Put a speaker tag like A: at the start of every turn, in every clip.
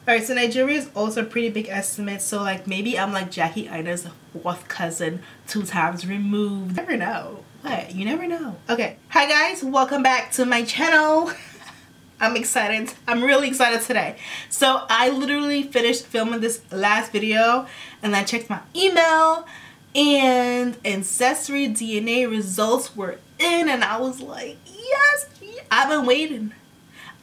A: Alright, so Nigeria is also a pretty big estimate, so like maybe I'm like Jackie Aina's 4th cousin, 2 times removed. You never know. What? You never know. Okay. Hi guys, welcome back to my channel. I'm excited. I'm really excited today. So I literally finished filming this last video and I checked my email and Ancestry DNA results were in and I was like, yes, I've been waiting.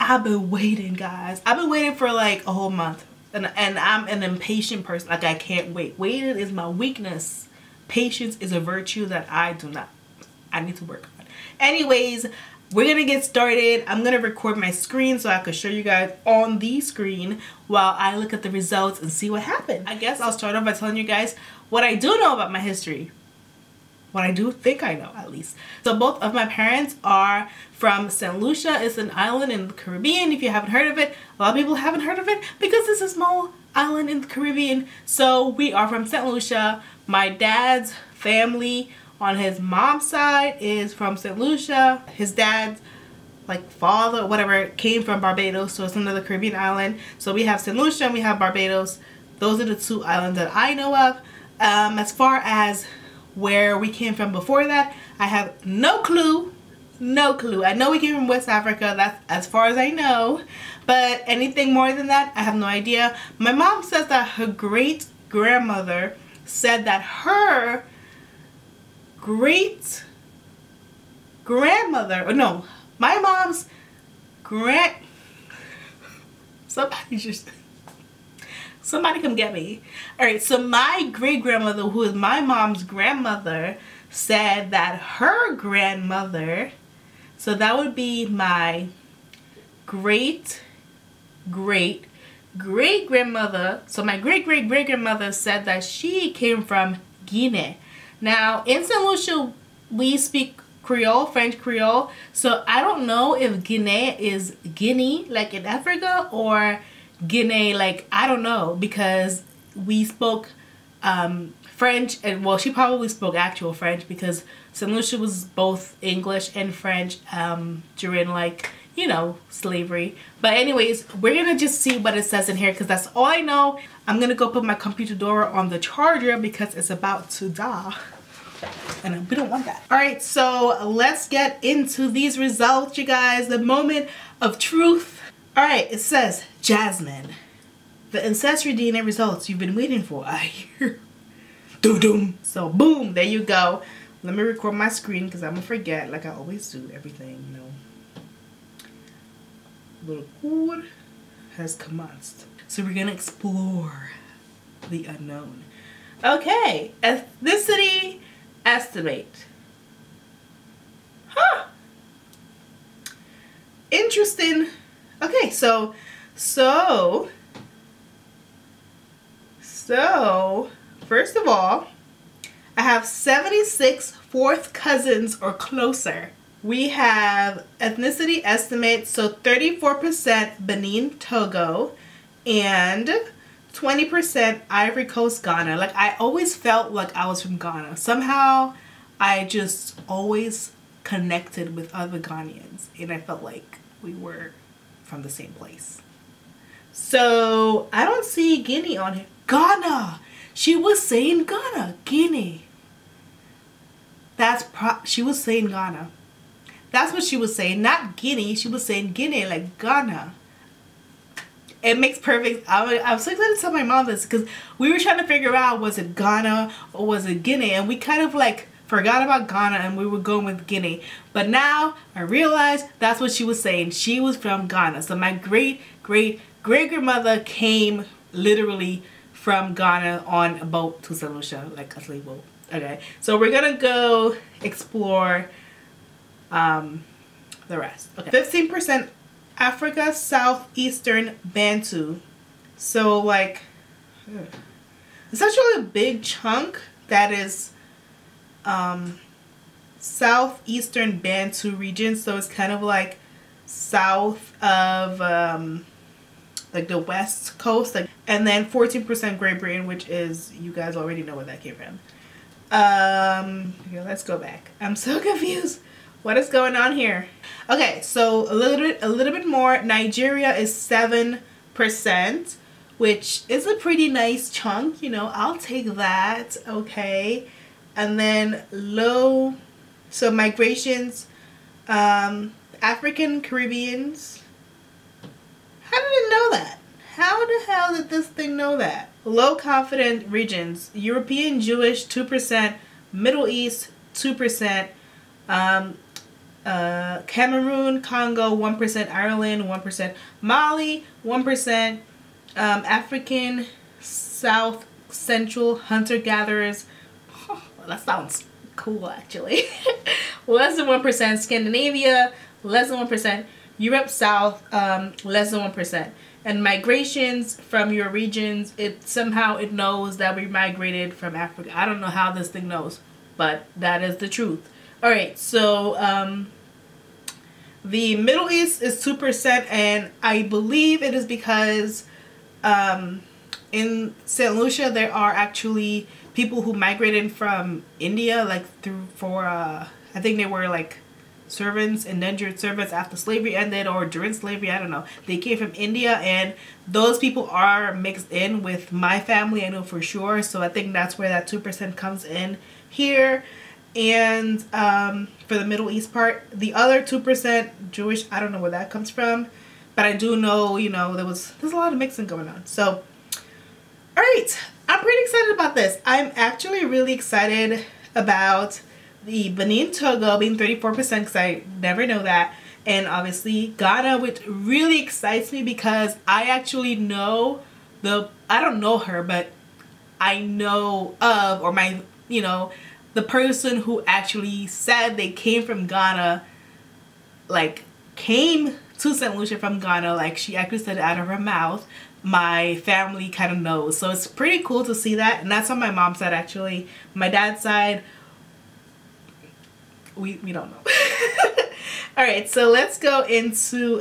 A: I've been waiting, guys. I've been waiting for like a whole month. And I'm an impatient person. Like, I can't wait. Waiting is my weakness. Patience is a virtue that I do not. I need to work on. Anyways, we're going to get started. I'm going to record my screen so I can show you guys on the screen while I look at the results and see what happened. I guess I'll start off by telling you guys what I do know about my history. What I do think I know, at least. So both of my parents are from St Lucia. It's an island in the Caribbean. If you haven't heard of it, a lot of people haven't heard of it because it's a small island in the Caribbean. So we are from St Lucia. My dad's family on his mom's side is from St Lucia. His dad's like father or whatever came from Barbados, so it's another Caribbean island. So we have St Lucia and we have Barbados. Those are the 2 islands that I know of. As far as where we came from before that, I have no clue. No clue. I know we came from West Africa. That's as far as I know. But anything more than that, I have no idea. My mom says that her great grandmother said that her great grandmother, or no, my mom's somebody come get me. Alright, so my great grandmother, who is my mom's grandmother, said that her grandmother, so that would be my great grandmother, so my great grandmother said that she came from Guinea. Now in St Lucia we speak Creole, French Creole, so I don't know if Guinea is Guinea like in Africa or Guinea, like I don't know, because we spoke French, and well, she probably spoke actual French because St Lucia was both English and French during, like, you know, slavery. But anyways, we're gonna just see what it says in here because that's all I know. I'm gonna go put my computer door on the charger because it's about to die and we don't want that. All right, so let's get into these results, you guys. The moment of truth. All right, it says, Jasmine, the Ancestry DNA results you've been waiting for. I hear. Doo-doom. So boom, there you go. Let me record my screen because I'm gonna forget, like I always do everything, you know. Little cord has commenced. So we're gonna explore the unknown. Okay, ethnicity estimate. Huh. Interesting. Okay, so first of all, I have 76 4th cousins or closer. We have ethnicity estimate, so 34% Benin, Togo, and 20% Ivory Coast, Ghana. Like, I always felt like I was from Ghana. Somehow, I just always connected with other Ghanaians, and I felt like we were from the same place. So I don't see Guinea on here. Ghana. She was saying Ghana. Guinea. She was saying Ghana. That's what she was saying. Not Guinea. She was saying Guinea, like Ghana. It makes perfect. I was so excited to tell my mom this because we were trying to figure out, was it Ghana or was it Guinea, and we kind of like forgot about Ghana and we were going with Guinea. But now I realized that's what she was saying. She was from Ghana. So my great grandmother came literally from Ghana on a boat to St Lucia, like a slave boat. Okay, so we're gonna go explore the rest. Okay, 15% Africa, Southeastern Bantu. So like, it's actually a big chunk that is Southeastern Bantu region, so it's kind of like south of like the west coast, like, and then 14% Great Britain, which is, you guys already know where that came from. Okay, let's go back. I'm so confused. What is going on here? Okay, so a little bit more. Nigeria is 7%. which is a pretty nice chunk, you know, I'll take that. Okay. And then low, so migrations, African Caribbeans. How did it know that? How the hell did this thing know that? Low confident regions, European Jewish 2%, Middle East 2%, Cameroon, Congo 1%, Ireland 1%, Mali 1%, African South Central hunter-gatherers. Oh, that sounds cool actually. Less than 1%, Scandinavia less than 1%, Europe South less than 1%. And migrations from your regions, it knows that we migrated from Africa. I don't know how this thing knows, but that is the truth. All right, so the Middle East is 2%, and I believe it is because in St Lucia there are actually people who migrated from India, like I think they were like servants, indentured servants after slavery ended or during slavery, I don't know. They came from India, and those people are mixed in with my family, I know for sure. So I think that's where that 2% comes in here. And for the Middle East part, the other 2% Jewish, I don't know where that comes from, but I do know, you know, there's a lot of mixing going on. So all right, I'm pretty excited about this. I'm actually really excited about the Benin Togo being 34% because I never know that, and obviously Ghana, which really excites me because I actually know I don't know her, but I know of, or my, you know, the person who actually said they came from Ghana, like came to St Lucia from Ghana, like she actually said it out of her mouth. My family kind of knows, so it's pretty cool to see that. And that's on my mom's side actually. My dad's side, we don't know. All right, so let's go into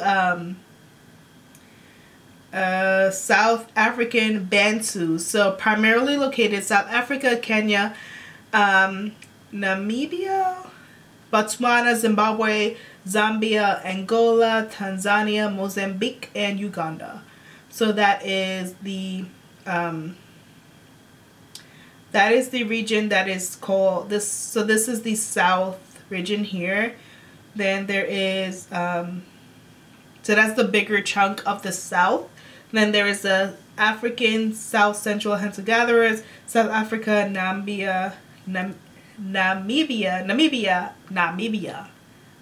A: South African Bantu. So primarily located South Africa, Kenya, Namibia, Botswana, Zimbabwe, Zambia, Angola, Tanzania, Mozambique, and Uganda. So that is the region that is called this. So this is the South region here. Then there is so that's the bigger chunk of the South. Then there is the African South Central hunter-gatherers, South Africa, Namibia.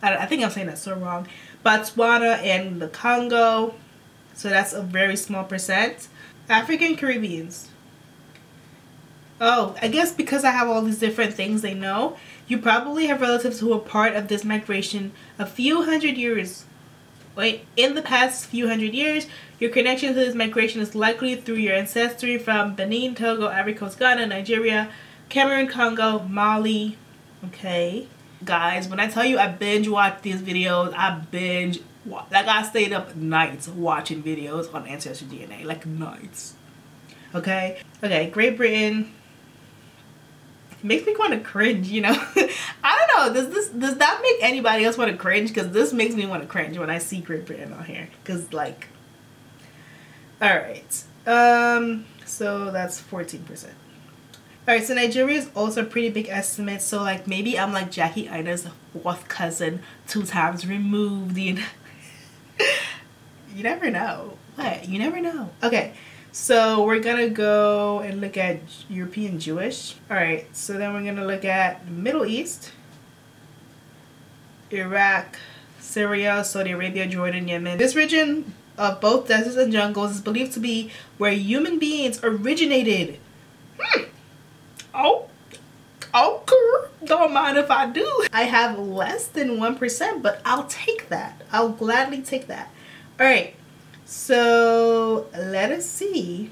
A: I think I'm saying that so wrong. Botswana and the Congo. So that's a very small percent. African Caribbeans. Oh, I guess because I have all these different things they know, you probably have relatives who were part of this migration a few hundred years. Wait, in the past few hundred years, your connection to this migration is likely through your ancestry from Benin, Togo, Ivory Coast, Ghana, Nigeria, Cameroon, Congo, Mali. Okay. Guys, when I tell you I binge watch these videos, like I stayed up nights watching videos on Ancestry DNA, like nights. Okay. Okay, Great Britain. It makes me want to cringe, you know. I don't know, does that make anybody else want to cringe? Because this makes me want to cringe when I see Great Britain on here. Because like, all right, so that's 14%. All right, so Nigeria is also a pretty big estimate. So like maybe I'm like Jackie Aina's fourth cousin, 2 times removed. You never know. What? You never know. Okay, so we're gonna go and look at European Jewish. All right, so then we're gonna look at Middle East, Iraq, Syria, Saudi Arabia, Jordan, Yemen. This region of both deserts and jungles is believed to be where human beings originated. Oh, okay. Don't mind if I do. I have less than 1%, but I'll take that. I'll gladly take that. All right, so let us see.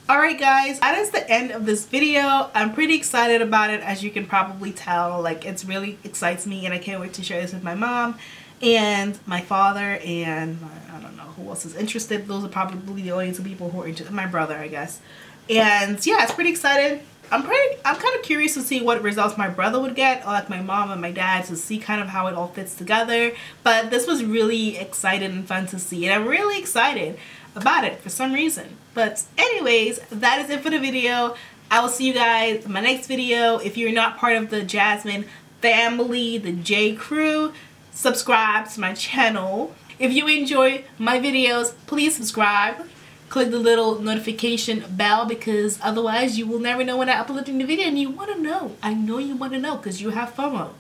A: All right, guys, that is the end of this video. I'm pretty excited about it, as you can probably tell. Like, it's really excites me, and I can't wait to share this with my mom and my father, and I don't know who else is interested. Those are probably the only 2 people who are interested. My brother, I guess. And yeah, it's pretty excited. I'm kind of curious to see what results my brother would get, or like my mom and my dad, to see kind of how it all fits together. But this was really exciting and fun to see, and I'm really excited. about it for some reason. But anyways, that is it for the video. I will see you guys in my next video. If you're not part of the Jasmine family, the J crew, subscribe to my channel. If you enjoy my videos, please subscribe. Click the little notification bell, because otherwise you will never know when I upload a new video, and you want to know. I know you want to know because you have FOMO.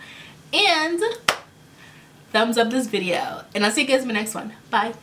A: And thumbs up this video, and I'll see you guys in my next one. Bye.